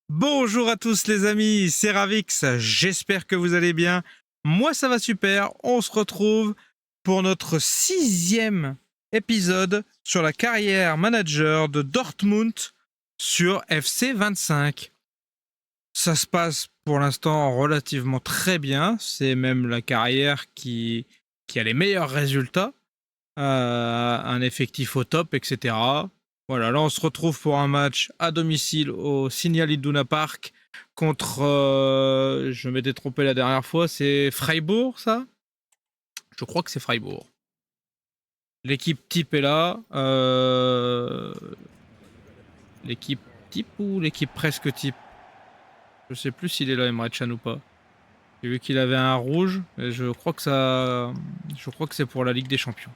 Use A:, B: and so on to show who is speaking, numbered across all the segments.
A: Bonjour à tous les amis, c'est Ravix, j'espère que vous allez bien. Moi ça va super, on se retrouve pour notre 6e épisode sur la carrière manager de Dortmund sur FC 25. Ça se passe pour l'instant relativement très bien, c'est même la carrière qui a les meilleurs résultats, un effectif au top, etc. Voilà, là on se retrouve pour un match à domicile au Signal Iduna Park contre, je m'étais trompé la dernière fois, c'est Freiburg ça? Je crois que c'est Freiburg. L'équipe type est là, l'équipe type ou l'équipe presque type? Je sais plus s'il est là Emre Can ou pas. J'ai vu qu'il avait un rouge, et je crois que c'est pour la Ligue des Champions.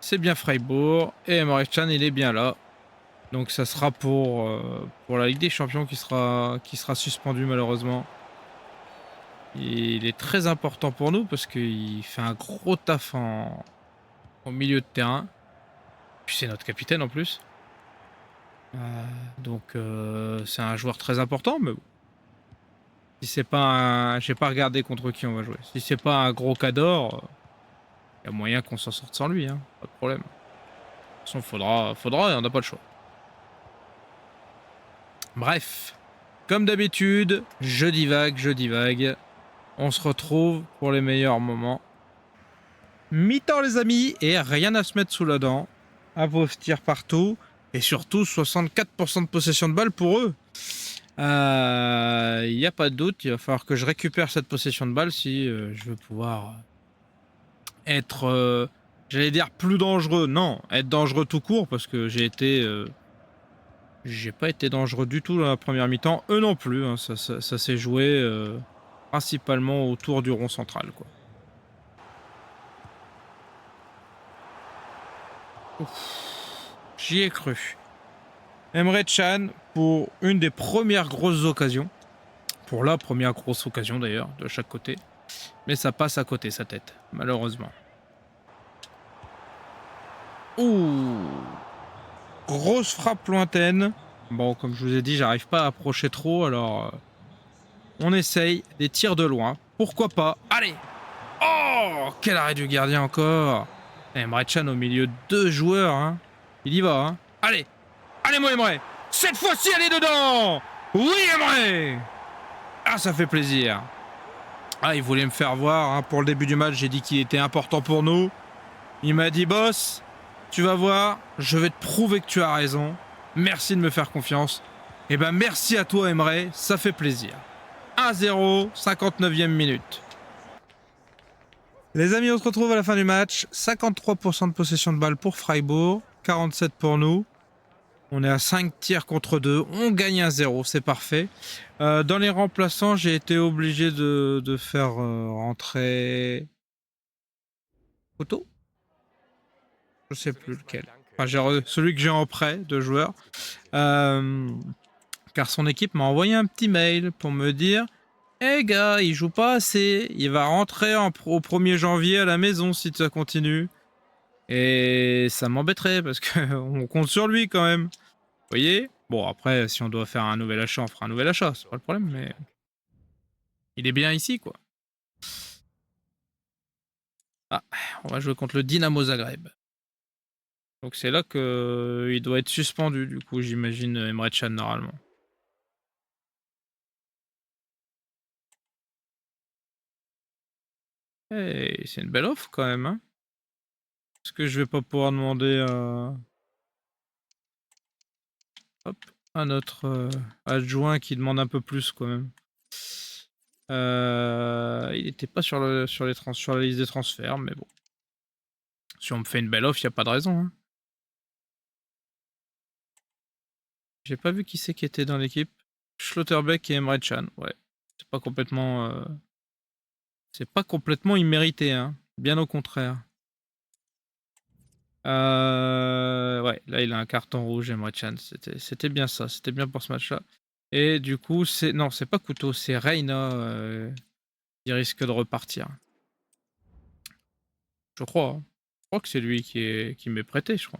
A: C'est bien Freiburg, et Emre Can il est bien là. Donc ça sera pour la Ligue des Champions qui sera suspendu malheureusement. Il est très important pour nous parce qu'il fait un gros taf au milieu de terrain. Puis c'est notre capitaine en plus. Donc c'est un joueur très important, mais bon. Si c'est pas un... J'ai pas regardé contre qui on va jouer. Si c'est pas un gros cador, il y a moyen qu'on s'en sorte sans lui, hein. Pas de problème. De toute façon, faudra et on n'a pas le choix. Bref, comme d'habitude, je divague. On se retrouve pour les meilleurs moments. Mi-temps les amis, et rien à se mettre sous la dent. À vos tirs partout. Et surtout 64% de possession de balle pour eux. Il n'y a pas de doute, il va falloir que je récupère cette possession de balle si je veux pouvoir être, j'allais dire plus dangereux. Non, être dangereux tout court parce que j'ai pas été dangereux du tout dans la première mi-temps. Eux non plus, hein, ça s'est joué principalement autour du rond central, quoi. J'y ai cru. Emre Can pour une des premières grosses occasions. Pour la première grosse occasion d'ailleurs, de chaque côté. Mais ça passe à côté sa tête, malheureusement. Ouh, grosse frappe lointaine. Bon, comme je vous ai dit, j'arrive pas à approcher trop, alors on essaye des tirs de loin. Pourquoi pas? Allez! Oh, quel arrêt du gardien encore! Emre Can au milieu de 2 joueurs, hein. Il y va, hein. Allez! Allez, moi, Emre! Cette fois-ci, elle est dedans! Oui, Emre! Ah, ça fait plaisir. Ah, il voulait me faire voir, hein. Pour le début du match, j'ai dit qu'il était important pour nous. Il m'a dit, boss, tu vas voir, je vais te prouver que tu as raison. Merci de me faire confiance. Eh ben, merci à toi, Emre, ça fait plaisir. 1-0, 59e minute. Les amis, on se retrouve à la fin du match. 53% de possession de balle pour Freiburg, 47 pour nous. On est à 5 tirs contre 2. On gagne 1-0, c'est parfait. Dans les remplaçants, j'ai été obligé de faire rentrer Photo. Je sais plus lequel. Enfin, celui que j'ai en prêt de joueur. Car son équipe m'a envoyé un petit mail pour me dire: hey gars, il joue pas assez. Il va rentrer au 1er janvier à la maison si ça continue. Et ça m'embêterait parce qu'on compte sur lui quand même. Vous voyez? Bon, après, si on doit faire un nouvel achat, on fera un nouvel achat. C'est pas le problème, mais il est bien ici, quoi. Ah, on va jouer contre le Dynamo Zagreb. Donc c'est là qu'il doit être suspendu, du coup, j'imagine, Emre Can, normalement. Hey, c'est une belle offre quand même, hein. Est-ce que je vais pas pouvoir demander hop, à notre adjoint qui demande un peu plus quand même. Il n'était pas sur la liste des transferts, mais bon. Si on me fait une belle offre, il n'y a pas de raison, hein. J'ai pas vu qui c'est qui était dans l'équipe. Schlotterbeck et Emre Can, ouais. C'est pas complètement immérité, hein. Bien au contraire. Ouais, là il a un carton rouge, Emre Can. C'était bien ça, c'était bien pour ce match-là. Et du coup, c'est pas Couteau, c'est Reina qui risque de repartir. Je crois, hein. Je crois que c'est lui qui m'est prêté, je crois.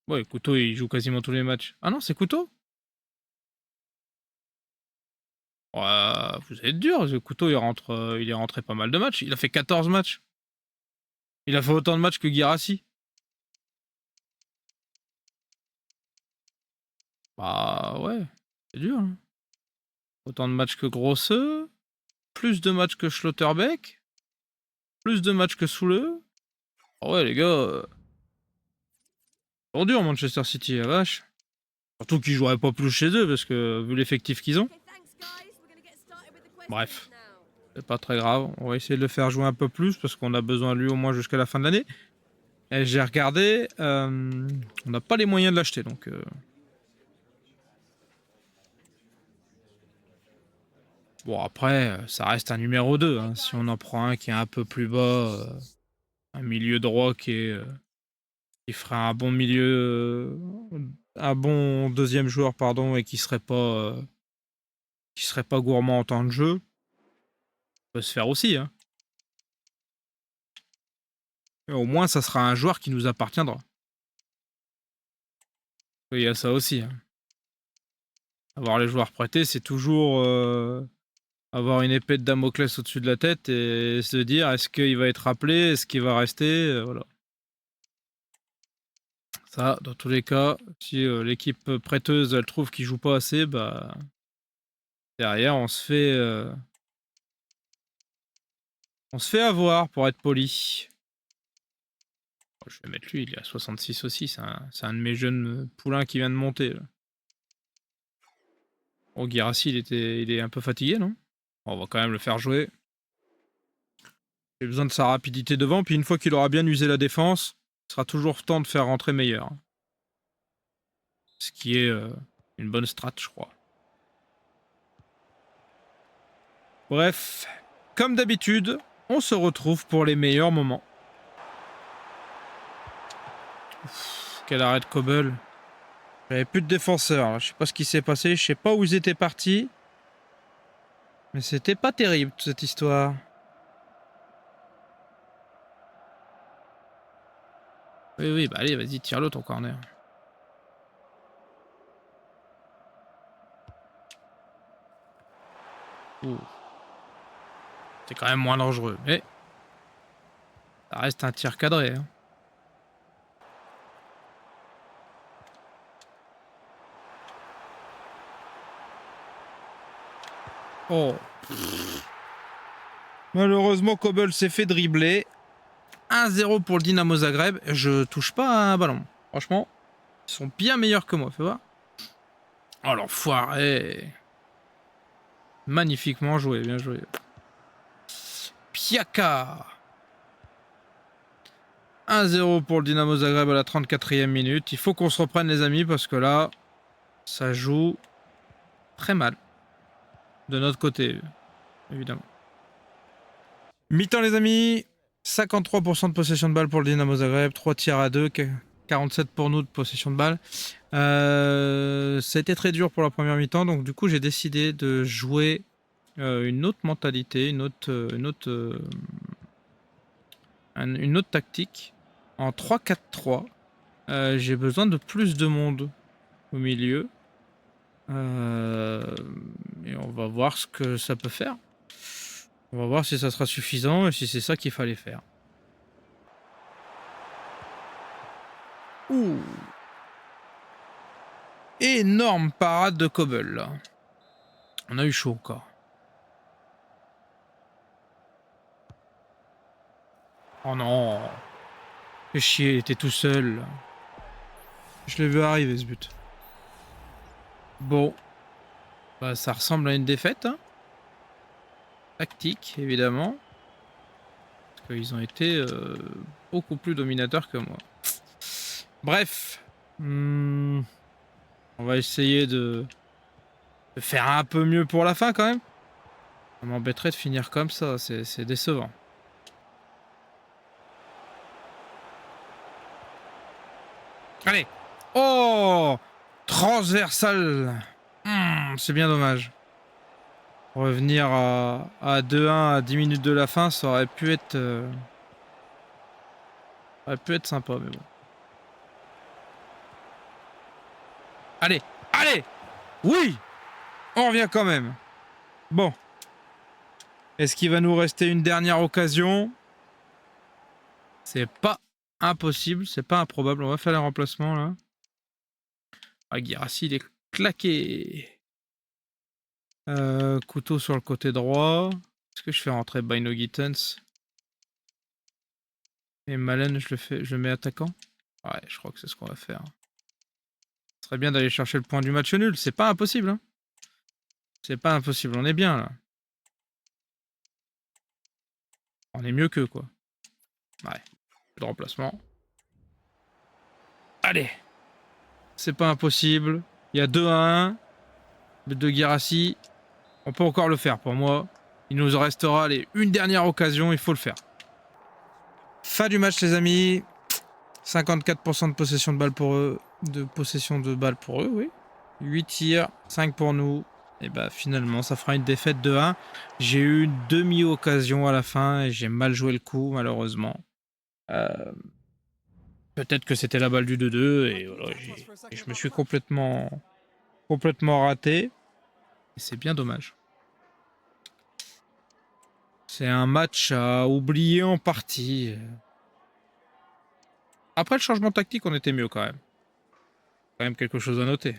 A: Ouais, Couteau, il joue quasiment tous les matchs. Ah non, c'est Couteau? Ouais, vous êtes dur, ce Couteau, il est rentré pas mal de matchs. Il a fait 14 matchs. Il a fait autant de matchs que Guirassy. Bah ouais, c'est dur. Hein. Autant de matchs que Grosse, plus de matchs que Schlotterbeck, plus de matchs que Soule. Ah ouais, les gars, c'est dur Manchester City, la vache. Surtout qu'ils joueraient pas plus chez eux, parce que vu l'effectif qu'ils ont. Bref, c'est pas très grave. On va essayer de le faire jouer un peu plus, parce qu'on a besoin de lui au moins jusqu'à la fin de l'année. Et j'ai regardé, on n'a pas les moyens de l'acheter, donc... Bon, après, ça reste un numéro 2. Hein. Si on en prend un qui est un peu plus bas, un milieu droit qui ferait un bon milieu, un bon deuxième joueur, pardon, et qui serait pas gourmand en temps de jeu, peut se faire aussi. Hein. Et au moins, ça sera un joueur qui nous appartiendra. Il y a ça aussi. Hein. Avoir les joueurs prêtés, c'est toujours avoir une épée de Damoclès au-dessus de la tête et se dire est-ce qu'il va être rappelé, est-ce qu'il va rester, voilà. Ça, dans tous les cas, si l'équipe prêteuse elle trouve qu'il joue pas assez, bah derrière on se fait avoir pour être poli. Oh, je vais mettre lui, il est à 66 aussi, c'est un de mes jeunes poulains qui vient de monter. Là. Oh, Guirassy, il est un peu fatigué, non? On va quand même le faire jouer. J'ai besoin de sa rapidité devant, puis une fois qu'il aura bien usé la défense, il sera toujours temps de faire rentrer meilleur. Ce qui est une bonne strat, je crois. Bref, comme d'habitude, on se retrouve pour les meilleurs moments. Ouf, quel arrêt de Kobel. J'avais plus de défenseurs. Je sais pas ce qui s'est passé. Je sais pas où ils étaient partis. Mais c'était pas terrible, cette histoire. Oui, oui, bah allez, vas-y, tire-le ton corner. Ouh. C'est quand même moins dangereux. Mais ça reste un tir cadré. Hein. Oh. Malheureusement, Kobel s'est fait dribbler. 1-0 pour le Dynamo Zagreb. Je touche pas à un ballon. Franchement, ils sont bien meilleurs que moi. Fais voir. Oh l'enfoiré. Magnifiquement joué, bien joué. Piaka. 1-0 pour le Dynamo Zagreb à la 34e minute. Il faut qu'on se reprenne les amis parce que là, ça joue très mal. De notre côté, évidemment. Mi-temps les amis. 53% de possession de balle pour le Dynamo Zagreb. 3 tirs à 2. 47 pour nous de possession de balle. Ça a été très dur pour la première mi-temps. Donc du coup, j'ai décidé de jouer une autre mentalité, une autre tactique. En 3-4-3. J'ai besoin de plus de monde au milieu. Et on va voir ce que ça peut faire. On va voir si ça sera suffisant et si c'est ça qu'il fallait faire. Ouh. Énorme parade de Kobel là. On a eu chaud encore. Oh non. Fais chier, il était tout seul. Là. Je l'ai vu arriver ce but. Bon. Bah, ça ressemble à une défaite. Hein. Tactique, évidemment. Parce qu'ils ont été beaucoup plus dominateurs que moi. Bref. On va essayer de faire un peu mieux pour la fin quand même. Ça m'embêterait de finir comme ça, c'est décevant. Allez. Oh, transversal. C'est bien dommage. Revenir à 2-1 à 10 minutes de la fin, ça aurait pu être sympa, mais bon. Allez, allez. Oui, on revient quand même. Bon. Est-ce qu'il va nous rester une dernière occasion? C'est pas impossible, c'est pas improbable. On va faire les remplacements là. Ah, Guirassy, il est claqué. Couteau sur le côté droit. Est-ce que je fais rentrer Bino Gittens? Et Malen, je le mets attaquant? Ouais, je crois que c'est ce qu'on va faire. Ce serait bien d'aller chercher le point du match nul. C'est pas impossible. Hein. C'est pas impossible. On est bien là. On est mieux qu'eux, quoi. Ouais. Plus de remplacement. Allez. C'est pas impossible. Il y a 2-1. But de Guirassy. On peut encore le faire pour moi. Il nous en restera une dernière occasion. Il faut le faire. Fin du match, les amis. 54% de possession de balle pour eux. De possession de balle pour eux, oui. 8 tirs, 5 pour nous. Et bah finalement, ça fera une défaite de 1. J'ai eu une demi-occasion à la fin et j'ai mal joué le coup, malheureusement. Peut-être que c'était la balle du 2-2 et voilà, je me suis complètement raté. Et c'est bien dommage. C'est un match à oublier en partie. Après le changement tactique, on était mieux quand même. Quand même quelque chose à noter.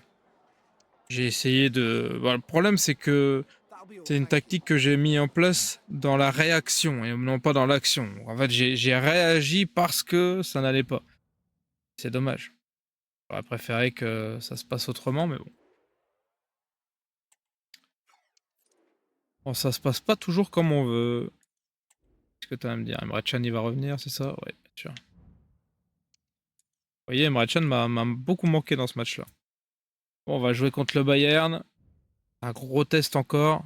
A: J'ai essayé de... Bon, le problème, c'est que c'est une tactique que j'ai mis en place dans la réaction et non pas dans l'action. En fait, j'ai réagi parce que ça n'allait pas. C'est dommage. J'aurais préféré que ça se passe autrement, mais bon. Bon, ça se passe pas toujours comme on veut. Qu'est-ce que tu vas me dire? Emre Can, il va revenir, c'est ça? Ouais, bien sûr. Vous voyez, Emre Can m'a beaucoup manqué dans ce match-là. Bon, on va jouer contre le Bayern. Un gros test encore.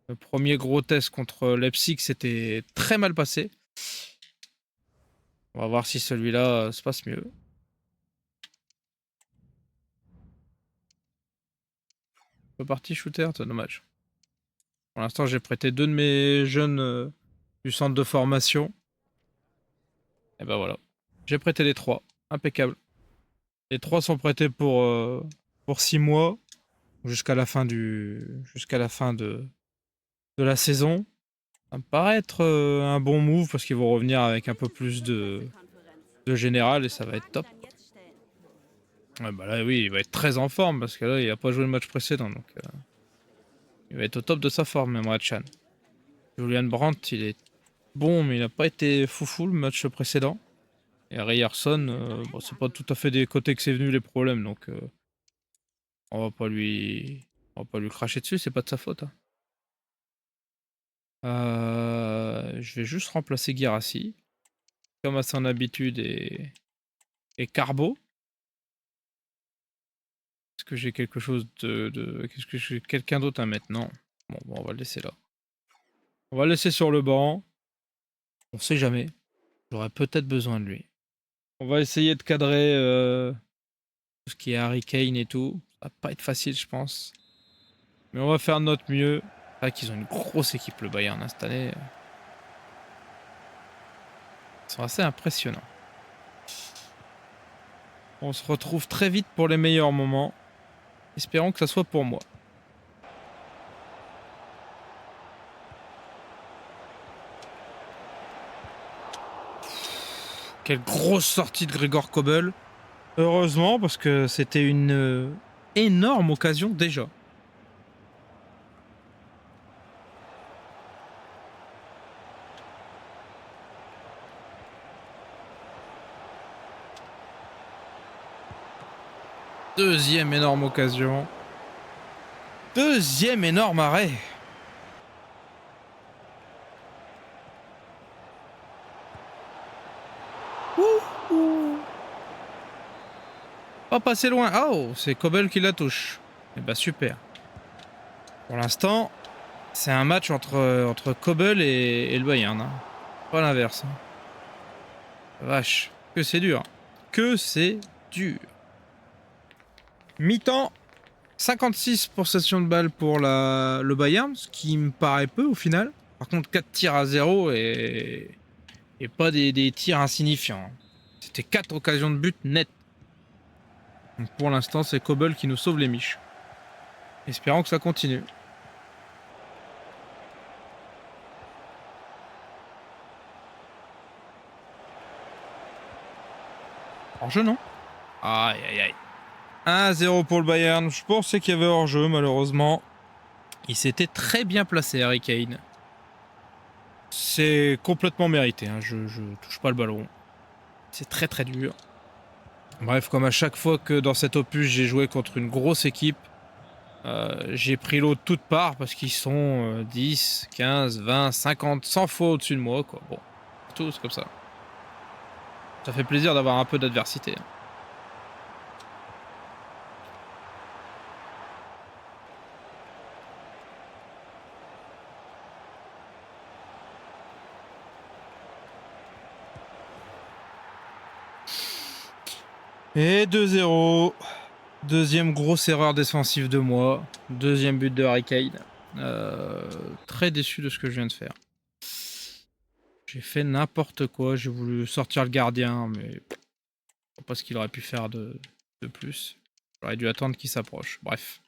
A: Le premier gros test contre Leipzig, c'était très mal passé. On va voir si celui-là se passe mieux. Parti shooter, c'est dommage. Pour l'instant, j'ai prêté 2 de mes jeunes du centre de formation. Et ben voilà. J'ai prêté les 3. Impeccable. Les 3 sont prêtés pour 6 mois. Jusqu'à la fin de la saison. Ça me paraît être un bon move parce qu'ils vont revenir avec un peu plus de général et ça va être top. Ouais, bah là, oui, il va être très en forme parce que là, il a pas joué le match précédent. Donc, il va être au top de sa forme, même Chan. Julian Brandt, il est bon, mais il n'a pas été foufou le match précédent. Et Ryerson, bon, c'est pas tout à fait des côtés que c'est venu les problèmes, donc on va pas lui cracher dessus, c'est pas de sa faute. Hein. Je vais juste remplacer Guirassy, comme à son habitude, et Carbo. Est-ce que j'ai quelque chose Qu'est-ce que j'ai quelqu'un d'autre à mettre? Non. Bon, on va le laisser là. On va le laisser sur le banc. On sait jamais. J'aurais peut-être besoin de lui. On va essayer de cadrer tout ce qui est Harry Kane et tout. Ça va pas être facile, je pense. Mais on va faire de notre mieux. C'est vrai qu'ils ont une grosse équipe, le Bayern, hein, cette année. Ils sont assez impressionnants. On se retrouve très vite pour les meilleurs moments. Espérons que ça soit pour moi. Quelle grosse sortie de Gregor Kobel. Heureusement, parce que c'était une énorme occasion déjà. Deuxième énorme occasion. Deuxième énorme arrêt. Pas passé loin. Oh, c'est Kobel qui la touche. Eh bah super. Pour l'instant, c'est un match entre Kobel et le Bayern. Hein. Pas l'inverse. Hein. Vache. Que c'est dur. Que c'est dur. Mi-temps. 56 possessions de balles pour le Bayern, ce qui me paraît peu au final. Par contre, 4 tirs à 0 et pas des tirs insignifiants. C'était 4 occasions de but net. Donc pour l'instant, c'est Kobel qui nous sauve les miches. Espérons que ça continue. Hors-jeu, non? Aïe, aïe, aïe. 1-0 pour le Bayern. Je pensais qu'il y avait hors-jeu, malheureusement. Il s'était très bien placé, Harry Kane. C'est complètement mérité, hein. Je touche pas le ballon. C'est très très dur. Bref, comme à chaque fois que dans cet opus j'ai joué contre une grosse équipe, j'ai pris l'eau de toutes parts parce qu'ils sont 10, 15, 20, 50, 100 fois au-dessus de moi, quoi. Bon, c'est comme ça. Ça fait plaisir d'avoir un peu d'adversité, hein. Et 2-0. Deuxième grosse erreur défensive de moi. Deuxième but de Harry Kane. Très déçu de ce que je viens de faire. J'ai fait n'importe quoi. J'ai voulu sortir le gardien, mais pas ce qu'il aurait pu faire de plus. J'aurais dû attendre qu'il s'approche. Bref.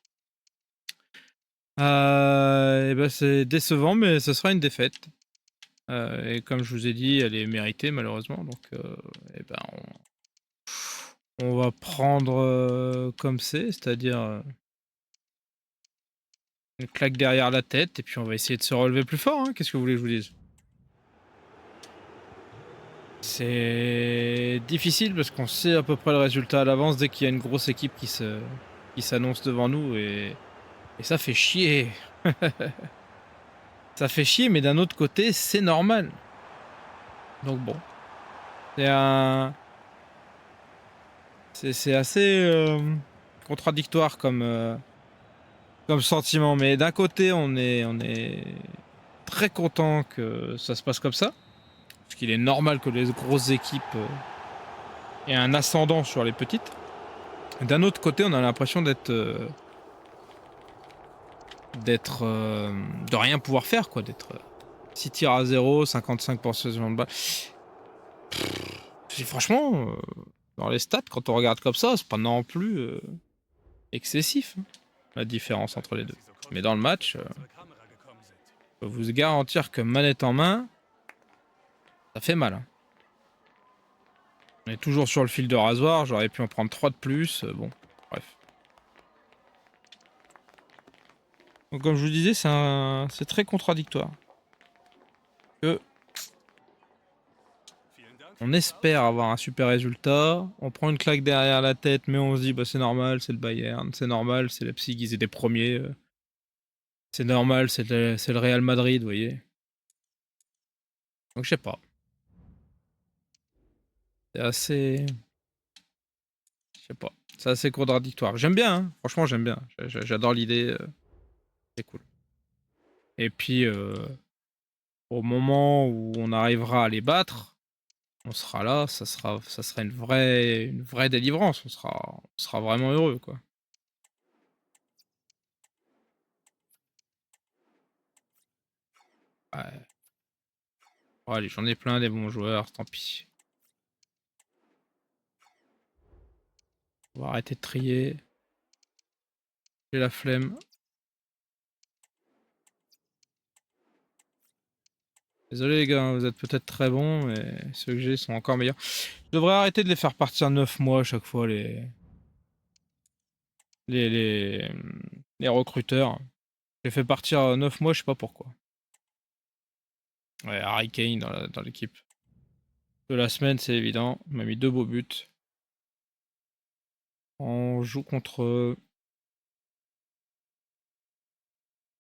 A: Et ben c'est décevant, mais ce sera une défaite. Et comme je vous ai dit, elle est méritée malheureusement. Donc, et ben on va prendre comme c'est-à-dire une claque derrière la tête, et puis on va essayer de se relever plus fort, hein. Qu'est-ce que vous voulez que je vous dise? C'est difficile parce qu'on sait à peu près le résultat à l'avance dès qu'il y a une grosse équipe qui s'annonce devant nous, et ça fait chier. Ça fait chier, mais d'un autre côté, c'est normal. Donc bon, c'est assez contradictoire comme sentiment, mais d'un côté, on est très content que ça se passe comme ça, parce qu'il est normal que les grosses équipes aient un ascendant sur les petites. D'un autre côté, on a l'impression de rien pouvoir faire, quoi, d'être 6 tirs à 0, 55% de balle. Franchement, dans les stats, quand on regarde comme ça, c'est pas non plus excessif, hein, la différence entre les deux. Mais dans le match, je peux vous garantir que manette en main, ça fait mal, hein. On est toujours sur le fil de rasoir, j'aurais pu en prendre 3 de plus, bon, bref. Donc comme je vous disais, c'est très contradictoire. On espère avoir un super résultat, on prend une claque derrière la tête, mais on se dit bah c'est normal, c'est le Bayern, c'est normal, c'est Leipzig, ils étaient premiers, c'est normal, c'est le Real Madrid, vous voyez. Donc je sais pas. C'est assez... Je sais pas. C'est assez contradictoire. J'aime bien, hein. Franchement j'aime bien. J'adore l'idée. C'est cool. Et puis, au moment où on arrivera à les battre, on sera là, ça sera une vraie délivrance. On sera vraiment heureux, quoi. Ouais. Oh, allez, j'en ai plein des bons joueurs, tant pis. On va arrêter de trier. J'ai la flemme. Désolé les gars, hein, vous êtes peut-être très bons, mais ceux que j'ai sont encore meilleurs. Je devrais arrêter de les faire partir 9 mois à chaque fois, les, les, les recruteurs. Je les fais partir 9 mois, je sais pas pourquoi. Ouais, Harry Kane dans l'équipe de la semaine, c'est évident. Il m'a mis 2 beaux buts. On joue contre...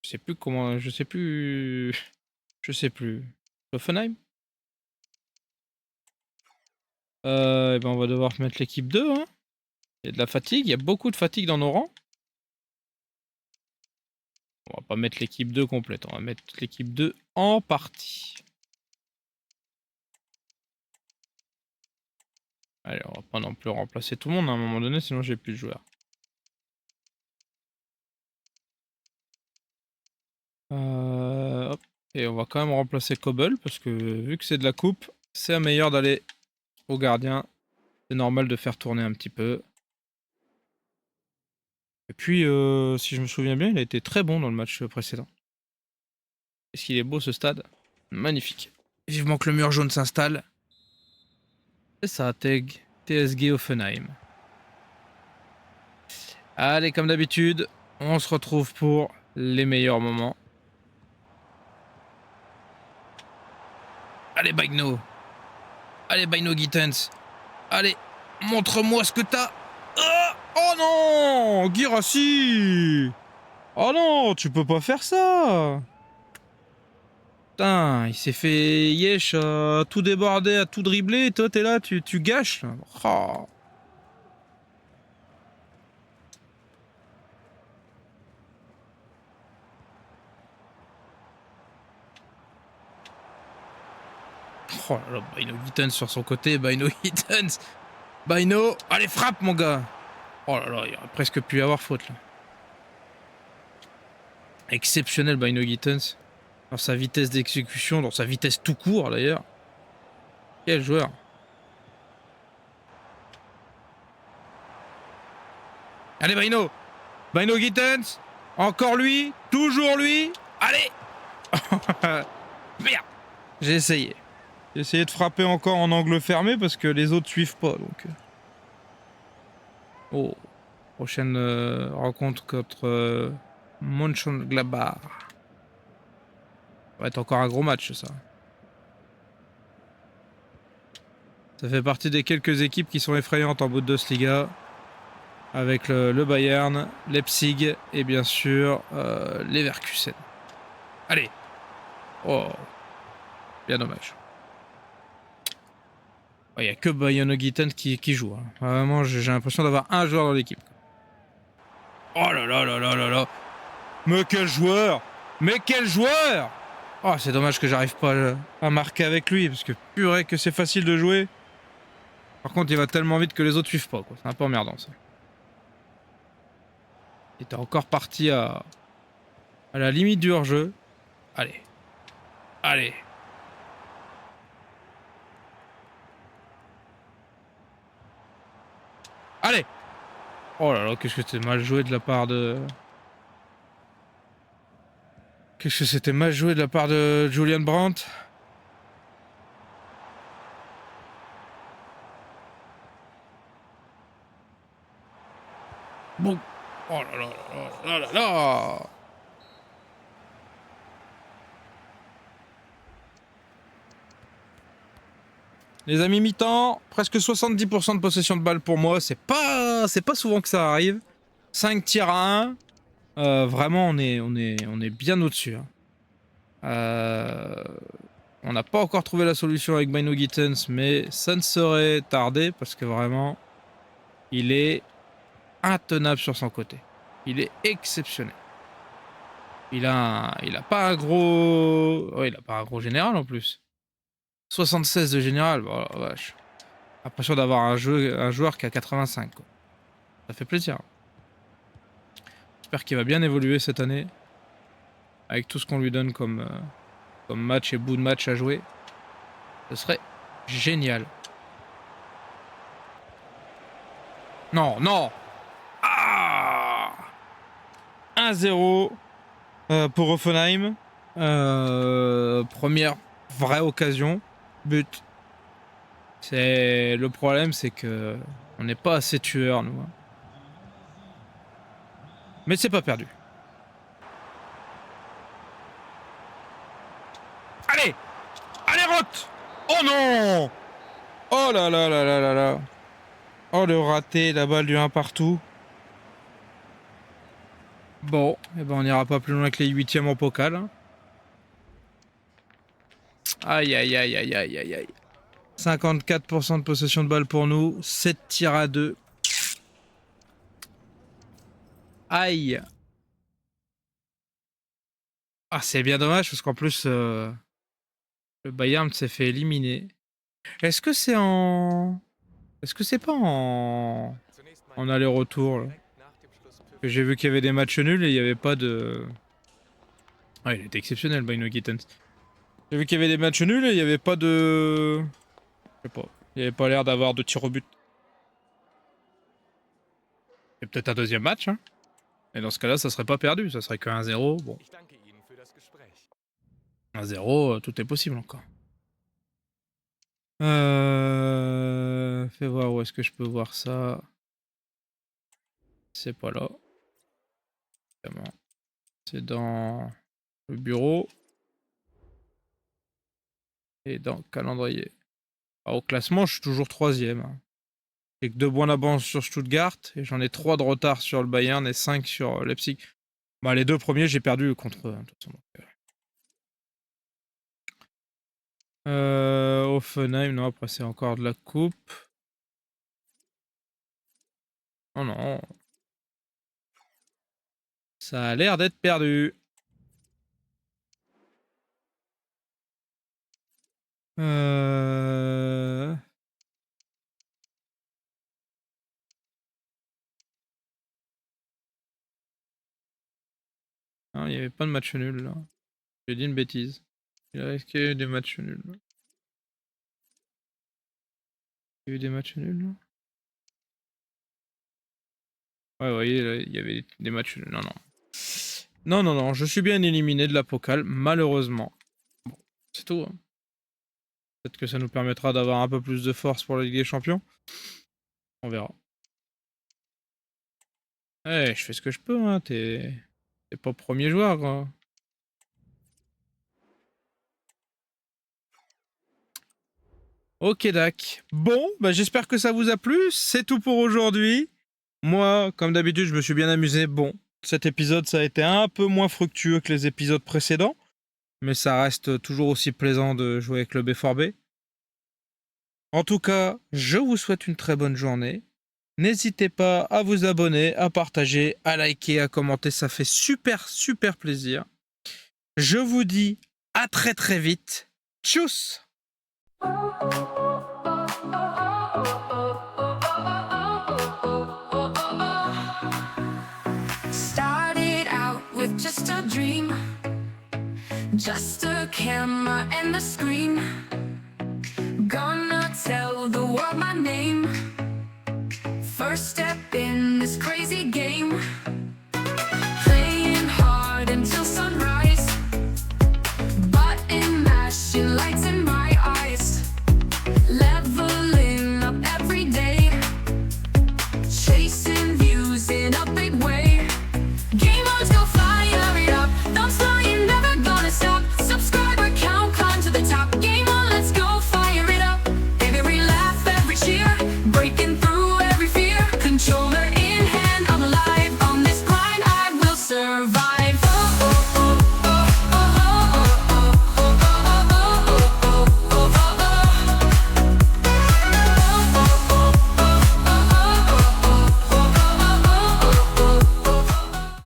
A: Je sais plus comment... Je sais plus... Je sais plus. Hoffenheim. Et ben on va devoir mettre l'équipe 2, hein. Il y a de la fatigue, il y a beaucoup de fatigue dans nos rangs. On va pas mettre l'équipe 2 complète, on va mettre l'équipe 2 en partie. Allez, on va pas non plus remplacer tout le monde à un moment donné, sinon j'ai plus de joueurs. Hop. Et on va quand même remplacer Kobel, parce que vu que c'est de la coupe, c'est meilleur d'aller au gardien. C'est normal de faire tourner un petit peu. Et puis, si je me souviens bien, il a été très bon dans le match précédent. Est-ce qu'il est beau ce stade? Magnifique. Vivement que le mur jaune s'installe. C'est ça, TSG Offenheim. Allez, comme d'habitude, on se retrouve pour les meilleurs moments. Allez, Baino. Allez, Baino Gittens. Allez, montre-moi ce que t'as. Oh non, Guirassy. Oh non, tu peux pas faire ça. Putain, il s'est fait yesh à tout déborder, à tout dribbler. Toi, t'es là, tu gâches. Là. Oh. Oh là là, Baino Gittens sur son côté, Baino Gittens. Baino, allez, frappe, mon gars. Oh là là, il aurait presque pu y avoir faute, là. Exceptionnel, Baino Gittens. Dans sa vitesse d'exécution, dans sa vitesse tout court, d'ailleurs. Quel joueur. Allez, Baino. Baino Gittens. Encore lui. Toujours lui. Allez. Merde. J'ai essayé. J'ai essayé de frapper encore en angle fermé parce que les autres suivent pas, donc... Oh. Prochaine rencontre contre Mönchengladbach. Ça va être encore un gros match, ça. Ça fait partie des quelques équipes qui sont effrayantes en Bundesliga. Avec le Bayern, Leipzig et bien sûr Leverkusen. Allez. Oh. Bien dommage. Il n'y a que Baino Gittens qui joue. Hein. Vraiment, j'ai l'impression d'avoir un joueur dans l'équipe. Oh là là là là là là. Mais quel joueur! Mais quel joueur! Oh, c'est dommage que j'arrive pas à marquer avec lui, parce que purée que c'est facile de jouer. Par contre, il va tellement vite que les autres suivent pas, quoi. C'est un peu emmerdant, ça. Il était encore parti à la limite du hors-jeu. Allez. Allez. Allez! Oh là là, qu'est-ce que c'était mal joué de la part de... Qu'est-ce que c'était mal joué de la part de Julian Brandt. Bon. Oh là là là là là là. Les amis, mi-temps, presque 70% de possession de balle pour moi. C'est pas souvent que ça arrive. 5 tirs à 1. Vraiment, on est bien au-dessus. Hein. On n'a pas encore trouvé la solution avec Baino Gittens, mais ça ne saurait tarder parce que vraiment, il est intenable sur son côté. Il est exceptionnel. Il a pas un gros... Ouais, il a pas un gros général en plus. 76 de général, oh la vache. L'impression d'avoir un joueur qui a 85. Quoi. Ça fait plaisir. J'espère qu'il va bien évoluer cette année. Avec tout ce qu'on lui donne comme match et bout de match à jouer. Ce serait génial. Non, non. Ah 1-0 pour Offenheim. Première vraie occasion. But. Le problème, c'est que on n'est pas assez tueurs, nous. Hein. Mais c'est pas perdu. Allez! Allez, Roth! Oh non! Oh là là là là là là! Oh, le raté, la balle du 1 partout. Bon, eh ben on n'ira pas plus loin que les 8e en Pokal. Hein. Aïe aïe aïe aïe aïe aïe aïe. 54% de possession de balle pour nous, 7 tirs à 2. Aïe. Ah, c'est bien dommage parce qu'en plus, le Bayern s'est fait éliminer. Est-ce que c'est en... Est-ce que c'est pas en aller-retour là? J'ai vu qu'il y avait des matchs nuls et il n'y avait pas de... Ah, il était exceptionnel, Baino Gittens. J'ai vu qu'il y avait des matchs nuls et il n'y avait pas de... Je sais pas. Il n'y avait pas l'air d'avoir de tir au but. C'est peut-être un deuxième match, hein. Et dans ce cas-là, ça serait pas perdu, ça serait que 1-0. Bon, 1-0, tout est possible encore. Fais voir où est-ce que je peux voir ça. C'est pas là. C'est dans le bureau. Et dans le calendrier. Alors, au classement, je suis toujours 3ème. J'ai que 2 points d'avance sur Stuttgart. Et j'en ai 3 de retard sur le Bayern et 5 sur Leipzig. Bah, les 2 premiers, j'ai perdu contre eux. De toute façon, Offenheim, non, après c'est encore de la coupe. Oh non. Ça a l'air d'être perdu. Non, il n'y avait pas de match nul là. J'ai dit une bêtise. Il y a eu des matchs nuls. Il y a eu des matchs nuls là. Ouais, vous voyez, là, il y avait des matchs nuls. Non, non. Non, non, non, je suis bien éliminé de la Pokal, malheureusement. Bon, c'est tout. Hein. Peut-être que ça nous permettra d'avoir un peu plus de force pour la Ligue des Champions. On verra. Ouais, je fais ce que je peux, hein. T'es pas premier joueur, quoi. Ok, Dac. Bon, bah j'espère que ça vous a plu. C'est tout pour aujourd'hui. Moi, comme d'habitude, je me suis bien amusé. Bon, cet épisode, ça a été un peu moins fructueux que les épisodes précédents. Mais ça reste toujours aussi plaisant de jouer avec le B4B. En tout cas, je vous souhaite une très bonne journée. N'hésitez pas à vous abonner, à partager, à liker, à commenter. Ça fait super, super plaisir. Je vous dis à très très vite. Tchuss! Started out with just a dream, just a camera and a screen. Gonna tell the world my name. First step in this crazy game. Playing hard until sunrise. Button mashing, lights in my eyes. Leveling up every day. Chasing views in a big way. Game on, let's go fire it up. Thumbs flying, never gonna stop. Subscriber count, climb to the top. Game on, let's go fire it up. Every laugh, every cheer. Breaking through every fear. Controller in hand, I'm alive. On this grind, I will survive.